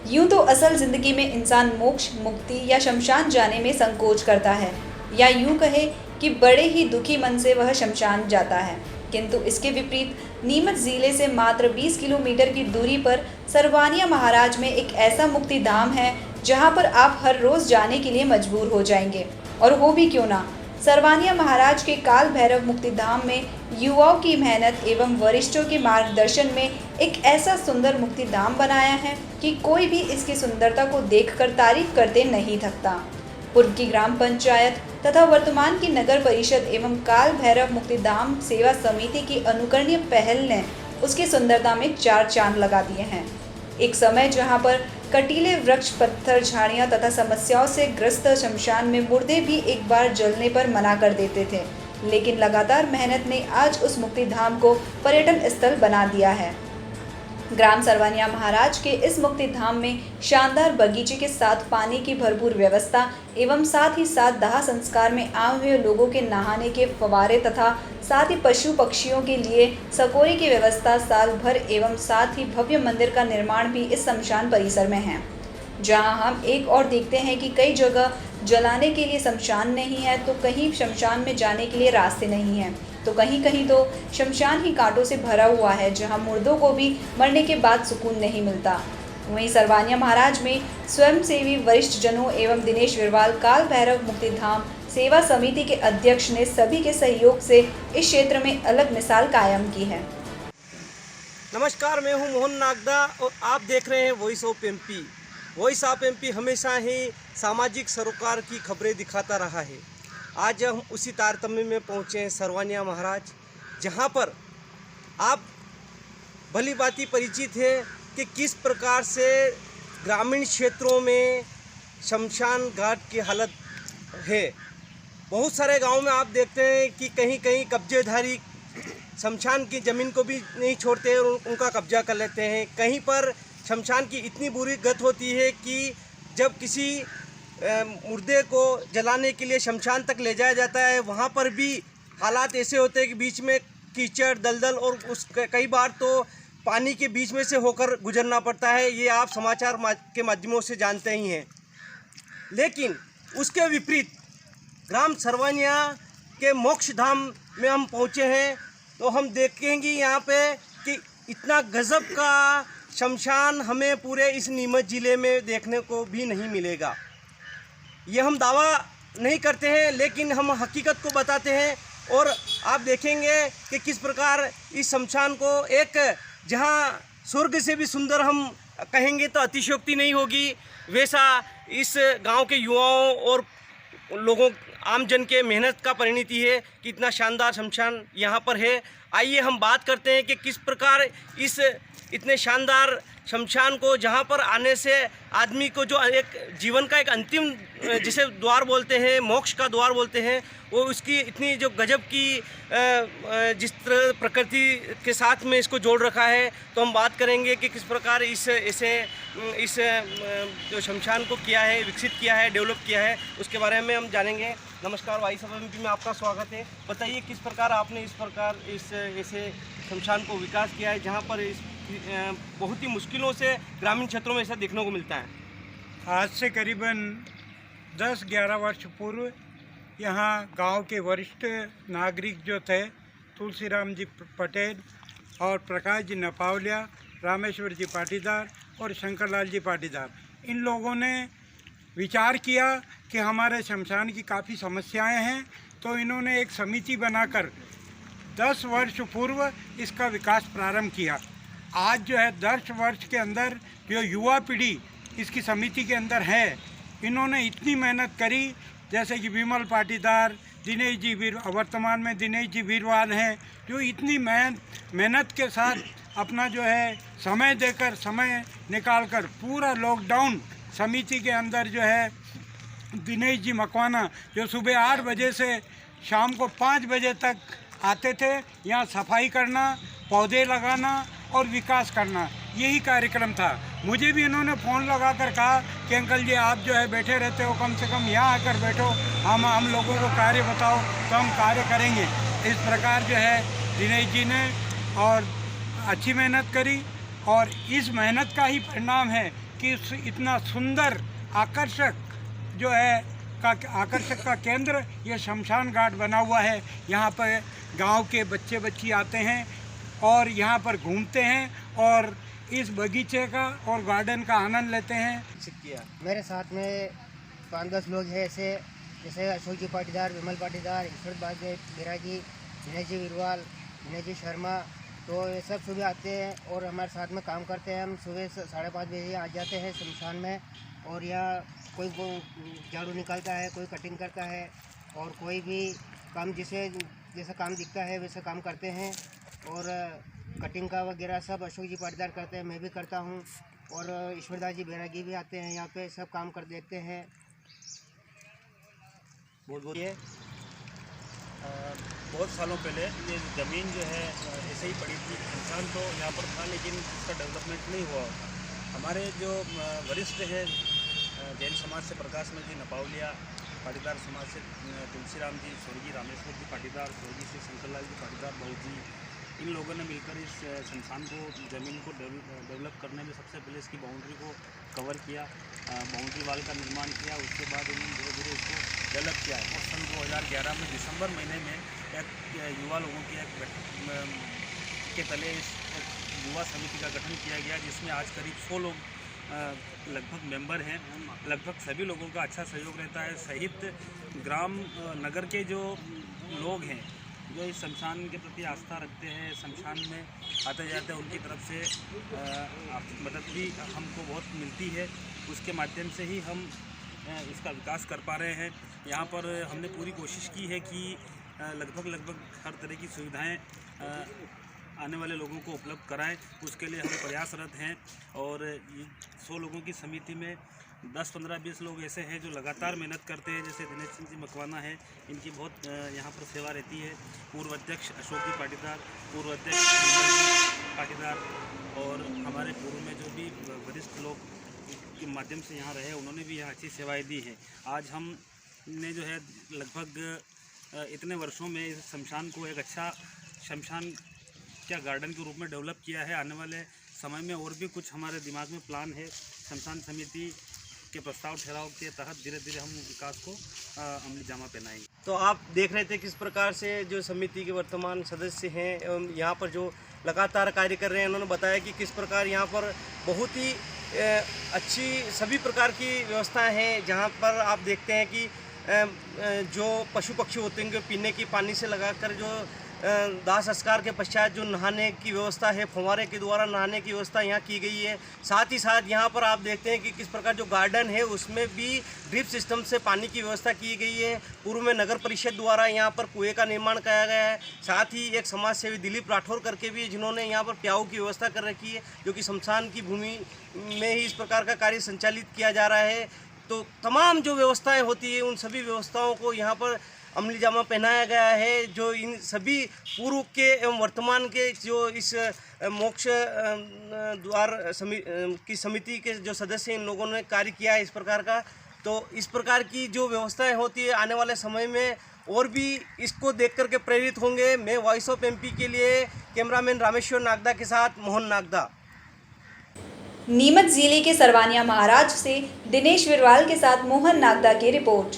यूं तो असल जिंदगी में इंसान मोक्ष, मुक्ति या शमशान जाने में संकोच करता है, या यूं कहे कि बड़े ही दुखी मन से वह शमशान जाता है। किंतु इसके विपरीत नीमच जिले से मात्र 20 किलोमीटर की दूरी पर सरवानिया महाराज में एक ऐसा मुक्ति धाम है जहां पर आप हर रोज जाने के लिए मजबूर हो जाएंगे। और हो भी क्यों ना, सरवानिया महाराज के काल भैरव मुक्तिधाम में युवाओं की मेहनत एवं वरिष्ठों के मार्गदर्शन में एक ऐसा सुंदर मुक्तिधाम बनाया है कि कोई भी इसकी सुंदरता को देखकर तारीफ करते नहीं थकता। पूर्व की ग्राम पंचायत तथा वर्तमान की नगर परिषद एवं काल भैरव मुक्तिधाम सेवा समिति की अनुकरणीय पहल ने उसकी सुंदरता में चार चांद लगा दिए हैं। एक समय जहां पर कटीले वृक्ष, पत्थर, झाड़ियां तथा समस्याओं से ग्रस्त शमशान में मुर्दे भी एक बार जलने पर मना कर देते थे, लेकिन लगातार मेहनत ने आज उस मुक्तिधाम को पर्यटन स्थल बना दिया है। ग्राम सरवानिया महाराज के इस मुक्तिधाम में शानदार बगीचे के साथ पानी की भरपूर व्यवस्था एवं साथ ही साथ दाह संस्कार में आए हुए लोगों के नहाने के फव्वारे तथा साथ ही पशु पक्षियों के लिए सकोरी की व्यवस्था साल भर एवं साथ ही भव्य मंदिर का निर्माण भी इस शमशान परिसर में है। जहां हम एक और देखते हैं कि कई जगह जलाने के लिए शमशान नहीं है, तो कहीं शमशान में जाने के लिए रास्ते नहीं हैं, तो कहीं कहीं तो शमशान ही कांटों से भरा हुआ है, जहां मुर्दों को भी मरने के बाद सुकून नहीं मिलता। वहीं सरवानिया महाराज में स्वयंसेवी वरिष्ठ जनों एवं दिनेश विरवाल काल भैरव मुक्तिधाम सेवा समिति के अध्यक्ष ने सभी के सहयोग से इस क्षेत्र में अलग मिसाल कायम की है। नमस्कार, मैं हूं मोहन नागदा और आप देख रहे हैं voice of MP. Voice of MP हमेशा ही सामाजिक सरोकार की खबरें दिखाता रहा है। आज हम उसी तारतम्य में पहुंचे हैं सरवानिया महाराज, जहां पर आप भली भांति परिचित है कि किस प्रकार से ग्रामीण क्षेत्रों में शमशान घाट की हालत है। बहुत सारे गांव में आप देखते हैं कि कहीं कहीं कब्जेधारी शमशान की ज़मीन को भी नहीं छोड़ते और उनका कब्जा कर लेते हैं। कहीं पर शमशान की इतनी बुरी गत होती है कि जब किसी मुर्दे को जलाने के लिए शमशान तक ले जाया जाता है, वहाँ पर भी हालात ऐसे होते हैं कि बीच में कीचड़, दलदल और कई बार तो पानी के बीच में से होकर गुजरना पड़ता है। ये आप समाचार के माध्यमों से जानते ही हैं। लेकिन उसके विपरीत ग्राम सरवानिया के मोक्ष धाम में हम पहुँचे हैं, तो हम देखेंगे यहाँ पे कि इतना गजब का शमशान हमें पूरे इस नीमच ज़िले में देखने को भी नहीं मिलेगा। ये हम दावा नहीं करते हैं, लेकिन हम हकीकत को बताते हैं। और आप देखेंगे कि किस प्रकार इस शमशान को एक, जहां स्वर्ग से भी सुंदर हम कहेंगे तो अतिशयोक्ति नहीं होगी, वैसा इस गांव के युवाओं और लोगों, आम जन के मेहनत का परिणति है कि इतना शानदार शमशान यहाँ पर है। आइए हम बात करते हैं कि किस प्रकार इस इतने शानदार शमशान को, जहाँ पर आने से आदमी को जो एक जीवन का एक अंतिम, जिसे द्वार बोलते हैं, मोक्ष का द्वार बोलते हैं, वो उसकी इतनी जो गजब की जिस तरह प्रकृति के साथ में इसको जोड़ रखा है। तो हम बात करेंगे कि किस प्रकार इस जो शमशान को किया है, विकसित किया है, डेवलप किया है, उसके बारे में हम जानेंगे। नमस्कार, वॉइस ऑफ एमपी में आपका स्वागत है। बताइए किस प्रकार आपने इस प्रकार इस ऐसे शमशान को विकास किया है, जहाँ पर इस बहुत ही मुश्किलों से ग्रामीण क्षेत्रों में ऐसा देखने को मिलता है। आज से करीबन 10-11 वर्ष पूर्व यहाँ गांव के वरिष्ठ नागरिक जो थे, तुलसीराम जी पटेल और प्रकाश जी नपावलिया, रामेश्वर जी पाटीदार और शंकरलाल जी पाटीदार, इन लोगों ने विचार किया कि हमारे शमशान की काफ़ी समस्याएं हैं। तो इन्होंने एक समिति बनाकर 10 वर्ष पूर्व इसका विकास प्रारंभ किया। आज जो है 10 वर्ष के अंदर जो युवा पीढ़ी इसकी समिति के अंदर है, इन्होंने इतनी मेहनत करी, जैसे कि विमल पाटीदार, दिनेश जी वर्तमान में दिनेश जी वीरवाल हैं, जो इतनी मेहनत के साथ अपना जो है समय देकर, समय निकालकर पूरा लॉकडाउन समिति के अंदर जो है दिनेश जी मकवाना, जो सुबह 8 बजे से शाम को 5 बजे तक आते थे, यहाँ सफाई करना, पौधे लगाना और विकास करना, यही कार्यक्रम था। मुझे भी इन्होंने फ़ोन लगा कर कहा कि अंकल जी आप जो है बैठे रहते हो, कम से कम यहाँ आकर बैठो, हम लोगों को कार्य बताओ तो हम कार्य करेंगे। इस प्रकार जो है दिनेश जी ने और अच्छी मेहनत करी, और इस मेहनत का ही परिणाम है कि उस इतना सुंदर आकर्षक जो है आकर्षक का केंद्र ये शमशान घाट बना हुआ है। यहाँ पर गांव के बच्चे बच्ची आते हैं और यहाँ पर घूमते हैं और इस बगीचे का और गार्डन का आनंद लेते हैं। मेरे साथ में 5-10 लोग हैं ऐसे, जैसे अशोक जी पाटीदार, विमल पाटीदार, ईश्वर बैरागी, विनय जी विरवाल, विनय जी शर्मा, तो ये सब सुबह आते हैं और हमारे साथ में काम करते हैं। हम सुबह 5:30 बजे आ जाते हैं शमशान में, और यहाँ कोई झाड़ू निकालता है, कोई कटिंग करता है, और कोई भी काम जैसा काम दिखता है वैसा काम करते हैं। और कटिंग का वगैरह सब अशोक जी पाटीदार करते हैं, मैं भी करता हूँ, और ईश्वरदास जी बैरागी भी आते हैं यहाँ पे, सब काम कर देते हैं। बहुत सालों पहले ये ज़मीन जो है ऐसे ही पड़ी थी, इंसान तो यहाँ पर था लेकिन इसका डेवलपमेंट नहीं हुआ। हमारे जो वरिष्ठ हैं जैन समाज से प्रकाश में जी नपावलिया, पाटीदार समाज से तुलसीराम जी, स्वर्गीय रामेश्वर जी पाटीदार, स्वर्गीय श्री शंकरलाल जी पाटीदार बहू जी, इन लोगों ने मिलकर इस शमशान को, ज़मीन को डेवलप करने में सबसे पहले इसकी बाउंड्री को कवर किया, बाउंड्री वाल का निर्माण किया। उसके बाद उन्होंने धीरे धीरे इसको डेवलप किया है। और सन 2011 में दिसंबर महीने में एक युवा लोगों की एक के तले इस युवा समिति का गठन किया गया, जिसमें आज करीब 100 लोग लगभग मेंबर हैं। लगभग सभी लोगों का अच्छा सहयोग रहता है, सहित ग्राम नगर के जो लोग हैं जो इस शमशान के प्रति आस्था रखते हैं, शमशान में आते जाते हैं, उनकी तरफ से आर्थिक मदद भी हमको बहुत मिलती है। उसके माध्यम से ही हम इसका विकास कर पा रहे हैं। यहाँ पर हमने पूरी कोशिश की है कि लगभग हर तरह की सुविधाएं आने वाले लोगों को उपलब्ध कराएं। उसके लिए हम प्रयासरत हैं। और 100 लोगों की समिति में 10, 15, 20 लोग ऐसे हैं जो लगातार मेहनत करते हैं। जैसे दिनेश सिंह जी मकवाना है, इनकी बहुत यहाँ पर सेवा रहती है। पूर्व अध्यक्ष अशोक जी पाटीदार, पूर्व अध्यक्ष पाटीदार, और हमारे पूर्व में जो भी वरिष्ठ लोग के माध्यम से यहाँ रहे, उन्होंने भी यहाँ अच्छी सेवाएं दी हैं। आज हमने जो है लगभग इतने वर्षों में इस शमशान को एक अच्छा शमशान क्या गार्डन के रूप में डेवलप किया है। आने वाले समय में और भी कुछ हमारे दिमाग में प्लान है। शमशान समिति के प्रस्ताव ठहराव के तहत धीरे धीरे हम विकास को अमली जामा पहनाएंगे। तो आप देख रहे थे किस प्रकार से जो समिति के वर्तमान सदस्य हैं एवं यहाँ पर जो लगातार कार्य कर रहे हैं, उन्होंने बताया कि किस प्रकार यहाँ पर बहुत ही अच्छी सभी प्रकार की व्यवस्थाएं हैं। जहाँ पर आप देखते हैं कि जो पशु पक्षी होते हैं पीने की पानी से लगाकर जो दाह संस्कार के पश्चात जो नहाने की व्यवस्था है, फव्वारे के द्वारा नहाने की व्यवस्था यहाँ की गई है। साथ ही साथ यहाँ पर आप देखते हैं कि किस प्रकार जो गार्डन है उसमें भी ड्रिप सिस्टम से पानी की व्यवस्था की गई है। पूर्व में नगर परिषद द्वारा यहाँ पर कुएं का निर्माण किया गया है। साथ ही एक समाज सेवी दिलीप राठौर करके भी जिन्होंने यहाँ पर प्याऊ की व्यवस्था कर रखी है, जो कि शमशान की भूमि में ही इस प्रकार का कार्य संचालित किया जा रहा है। तो तमाम जो व्यवस्थाएँ होती है उन सभी व्यवस्थाओं को यहाँ पर अमली जामा पहनाया गया है। जो इन सभी पूर्व के एवं वर्तमान के जो इस मोक्ष द्वार की समिति के जो सदस्य इन लोगों ने कार्य किया है इस प्रकार का। तो इस प्रकार की जो व्यवस्थाएं होती है आने वाले समय में और भी इसको देख करके प्रेरित होंगे। मैं वॉइस ऑफ एमपी के लिए कैमरामैन रामेश्वर नागदा के साथ मोहन नागदा। नीमच जिले के सरवानिया महाराज से दिनेश विरवाल के साथ मोहन नागदा की रिपोर्ट।